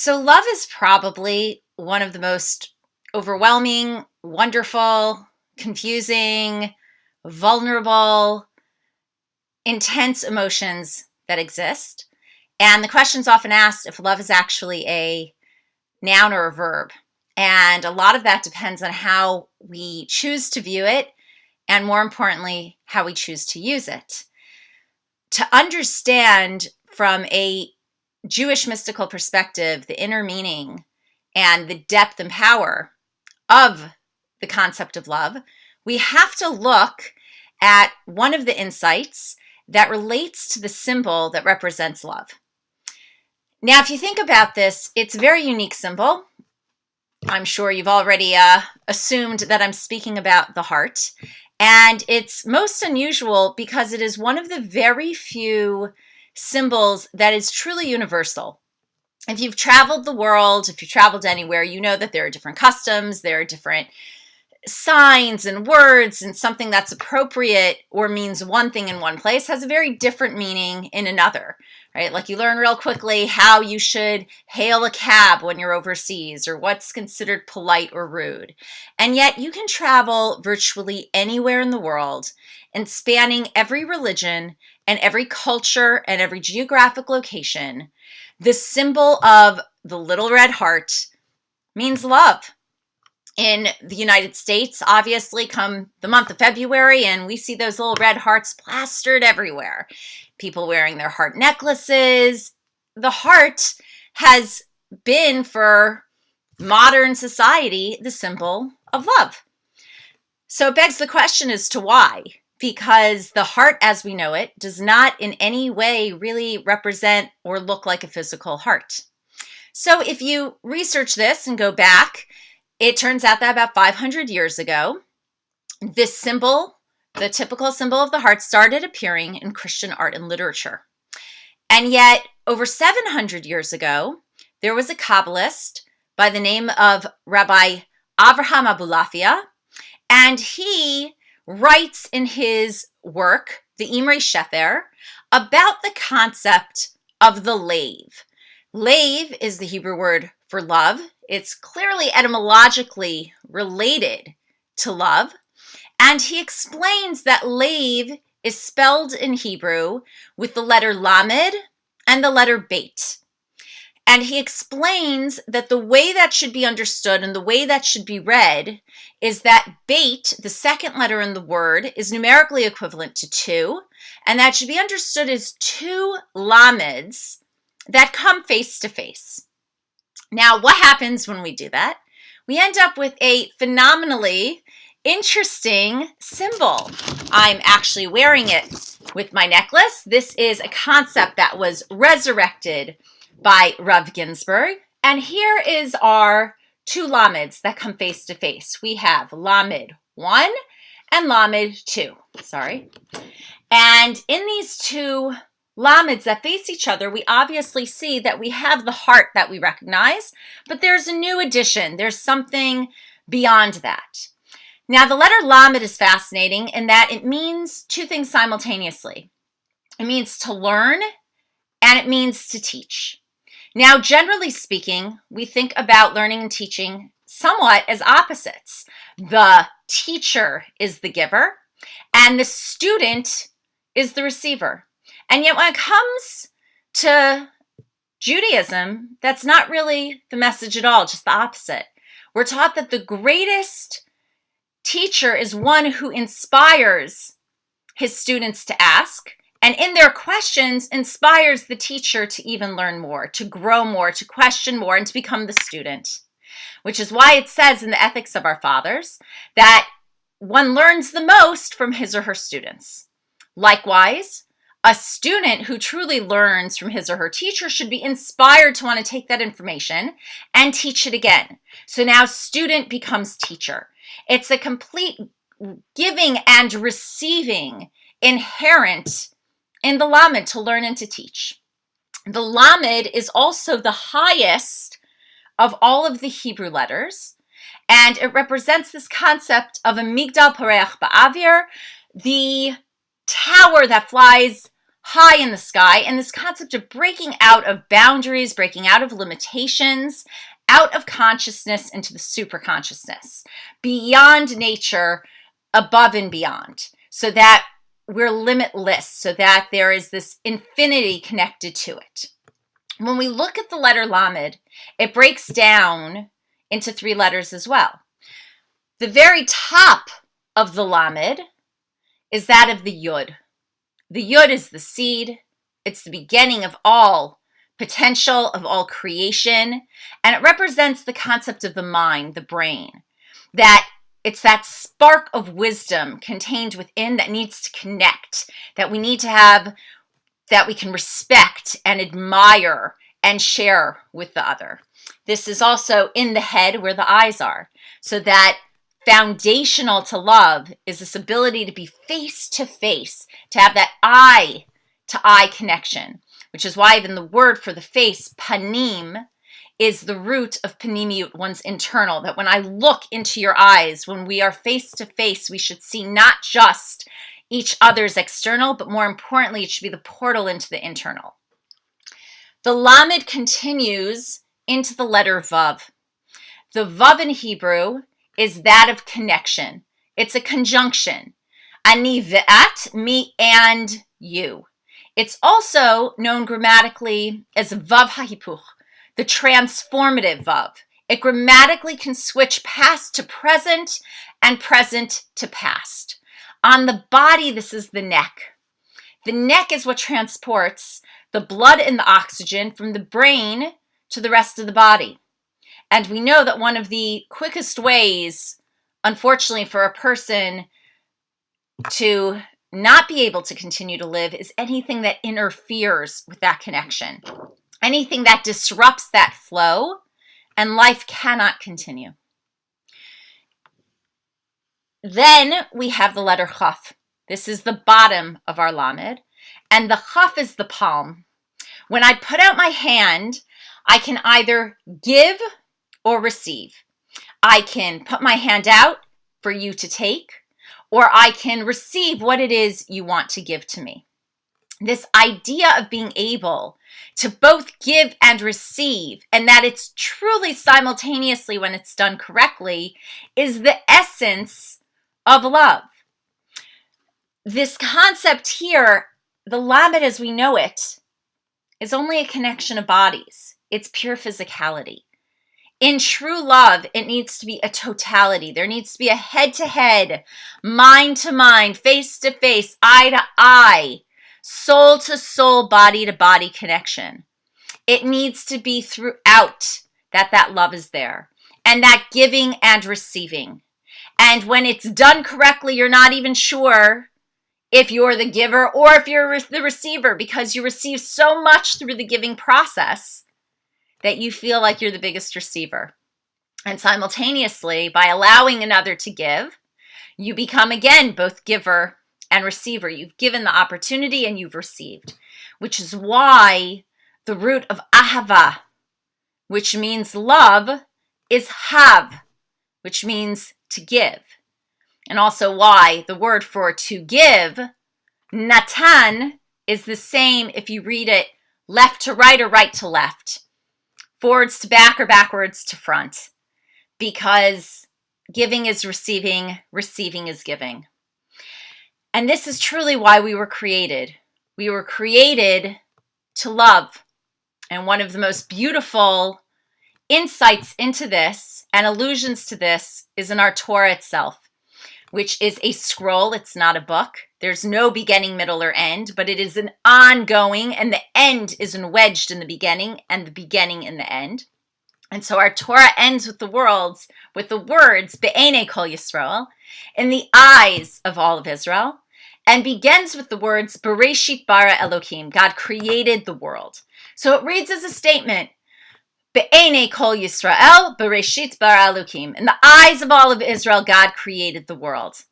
So, love is probably one of the most overwhelming, wonderful, confusing, vulnerable, intense emotions that exist. And the question's often asked if love is actually a noun or a verb. And a lot of that depends on how we choose to view it, and more importantly, how we choose to use it. To understand from a Jewish mystical perspective the inner meaning and the depth and power of the concept of love, we have to look at one of the insights that relates to the symbol that represents love. Now, if you think about this, it's a very unique symbol. I'm sure you've already assumed that I'm speaking about the heart. And it's most unusual because it is one of the very few symbols that is truly universal. If you've traveled the world, if you've traveled anywhere, you know that there are different customs, there are different signs and words, and something that's appropriate or means one thing in one place has a very different meaning in another, right? Like you learn real quickly how you should hail a cab when you're overseas or what's considered polite or rude. And yet you can travel virtually anywhere in the world and spanning every religion and every culture and every geographic location. The symbol of the little red heart means love. In the United States, obviously, come the month of February, and we see those little red hearts plastered everywhere. People wearing their heart necklaces. The heart has been, for modern society, the symbol of love. So it begs the question as to why. Because the heart as we know it does not in any way really represent or look like a physical heart. So if you research this and go back, it turns out that about 500 years ago, this symbol, the typical symbol of the heart, started appearing in Christian art and literature. And yet, over 700 years ago, there was a Kabbalist by the name of Rabbi Avraham Abulafia, and he writes in his work, the Imre Shefer, about the concept of the Lev. Lev is the Hebrew word for love. It's clearly etymologically related to love. And he explains that Lev is spelled in Hebrew with the letter Lamed and the letter Beit. And he explains that the way that should be understood and the way that should be read is that Beit, the second letter in the word, is numerically equivalent to 2. And that should be understood as 2 Lameds that come face to face. Now, what happens when we do that? We end up with a phenomenally interesting symbol. I'm actually wearing it with my necklace. This is a concept that was resurrected by Rav Ginsburg. And here is our 2 Lameds that come face to face. We have Lamed 1 and Lamed 2. And in these 2 Lameds that face each other, we obviously see that we have the heart that we recognize, but there's a new addition. There's something beyond that. Now, the letter Lamed is fascinating in that it means 2 things simultaneously. It means to learn and it means to teach. Now, generally speaking, we think about learning and teaching somewhat as opposites. The teacher is the giver and the student is the receiver. And yet when it comes to Judaism, that's not really the message at all, just the opposite. We're taught that the greatest teacher is one who inspires his students to ask, and in their questions inspires the teacher to even learn more, to grow more, to question more, and to become the student. Which is why it says in the Ethics of Our Fathers that one learns the most from his or her students. Likewise, a student who truly learns from his or her teacher should be inspired to want to take that information and teach it again. So now student becomes teacher. It's a complete giving and receiving inherent in the Lamed to learn and to teach. The Lamed is also the highest of all of the Hebrew letters, and it represents this concept of a Migdal Pareach Ba'avir, the tower that flies high in the sky, and this concept of breaking out of boundaries, breaking out of limitations, out of consciousness into the superconsciousness, beyond nature, above and beyond, so that we're limitless, so that there is this infinity connected to it. When we look at the letter Lamed, it breaks down into 3 letters as well. The very top of the Lamed is that of the Yud. The Yud is the seed. It's the beginning of all potential, of all creation, and it represents the concept of the mind, the brain, that it's that spark of wisdom contained within that needs to connect, that we need to have, that we can respect and admire and share with the other. This is also in the head where the eyes are, so that foundational to love is this ability to be face to face, to have that eye to eye connection, which is why even the word for the face, panim, is the root of panimiyut, one's internal, that when I look into your eyes, when we are face to face, we should see not just each other's external, but more importantly, it should be the portal into the internal. The Lamed continues into the letter Vav. The Vav in Hebrew is that of connection. It's a conjunction. Ani ve'at, me and you. It's also known grammatically as Vav hahipuch, the transformative Vav. It grammatically can switch past to present and present to past. On the body, this is the neck. The neck is what transports the blood and the oxygen from the brain to the rest of the body. And we know that one of the quickest ways, unfortunately, for a person to not be able to continue to live is anything that interferes with that connection, anything that disrupts that flow, and life cannot continue. Then we have the letter Chaf. This is the bottom of our Lamed, and the Chaf is the palm. When I put out my hand, I can either give or receive. I can put my hand out for you to take, or I can receive what it is you want to give to me. This idea of being able to both give and receive, and that it's truly simultaneously when it's done correctly, is the essence of love. This concept here, the Lamed as we know it, is only a connection of bodies. It's pure physicality. In true love, it needs to be a totality. There needs to be a head-to-head, mind-to-mind, face-to-face, eye-to-eye, soul-to-soul, body-to-body connection. It needs to be throughout that love is there, and that giving and receiving. And when it's done correctly, you're not even sure if you're the giver or if you're the receiver, because you receive so much through the giving process that you feel like you're the biggest receiver. And simultaneously, by allowing another to give, you become, again, both giver and receiver. You've given the opportunity and you've received, which is why the root of ahava, which means love, is hav, which means to give. And also why the word for to give, natan, is the same if you read it left to right or right to left, forwards to back or backwards to front, because giving is receiving, receiving is giving. And this is truly why we were created. We were created to love. And one of the most beautiful insights into this and allusions to this is in our Torah itself, which is a scroll. It's not a book. There's no beginning, middle, or end, but it is an ongoing, and the end is wedged in the beginning and the beginning in the end. And so our Torah ends with the words, Be'enei Kol Yisrael, in the eyes of all of Israel, and begins with the words, Bereshit bara Elokim, God created the world. So it reads as a statement, Be'enei Kol Yisrael, Bereshit bara Elokim. In the eyes of all of Israel, God created the world.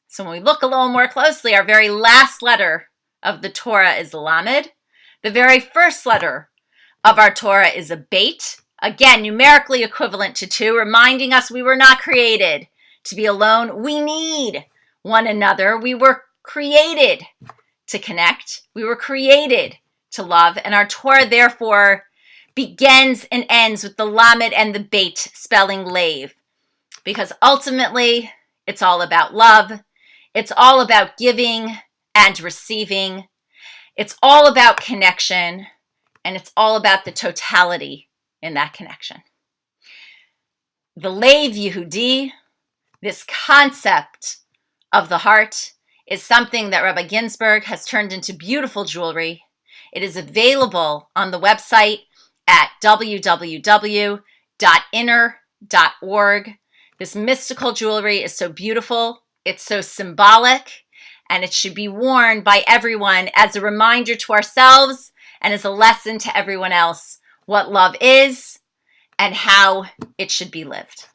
So when we look a little more closely, our very last letter of the Torah is Lamed. The very first letter of our Torah is a Beit. Again, numerically equivalent to 2, reminding us we were not created to be alone. We need one another. We were created to connect. We were created to love. And our Torah, therefore, begins and ends with the Lamed and the Beit, spelling Lev. Because ultimately, it's all about love. It's all about giving and receiving. It's all about connection. And it's all about the totality in that connection. The Lev Yehudi, this concept of the heart, is something that Rabbi Ginsburg has turned into beautiful jewelry. It is available on the website at www.inner.org. This mystical jewelry is so beautiful, it's so symbolic, and it should be worn by everyone as a reminder to ourselves and as a lesson to everyone else what love is and how it should be lived.